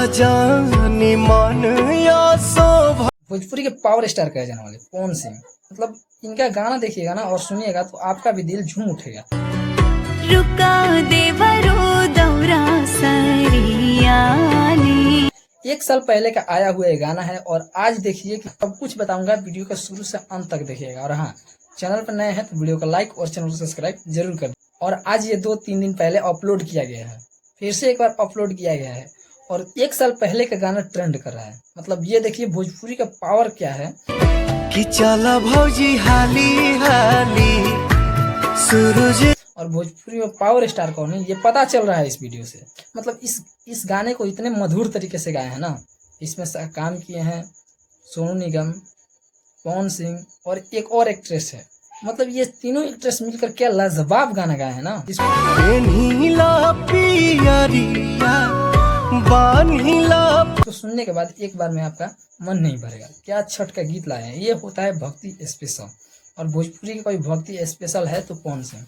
जानी मन या शोभा। भोजपुरी के पावर स्टार कहे जाने वाले पवन सिंह, मतलब इनका गाना देखिएगा ना और सुनिएगा तो आपका भी दिल झूम उठेगा। रुका देवरो दौरा सरियाली। 1 साल पहले का आया हुआ ये गाना है और आज देखिए कि सब कुछ बताऊंगा, वीडियो का शुरू से अंत तक देखिएगा। और हाँ, चैनल पर नए हैं तो वीडियो को लाइक और चैनल को सब्सक्राइब जरूर कर। और आज ये 2-3 दिन पहले अपलोड किया गया है, फिर से एक बार अपलोड किया गया है और 1 साल पहले का गाना ट्रेंड कर रहा है। मतलब ये देखिए भोजपुरी का पावर क्या है कि चला भौजी हाली हाली सूरज। और भोजपुरी में पावर स्टार कौन है ये पता चल रहा है इस वीडियो से। मतलब इस गाने को इतने मधुर तरीके से गाए हैं ना। इसमें काम किए हैं सोनू निगम, पवन सिंह और एक और एक्ट्रेस है। मतलब ये तीनों एक्ट्रेस मिलकर क्या लाजवाब गाना गाए हैं ना। तो सुनने के बाद एक बार में आपका मन नहीं भरेगा। क्या छठ का गीत लाए हैं। ये होता है भक्ति स्पेशल और भोजपुरी का कोई भक्ति स्पेशल है तो पवन सिंह।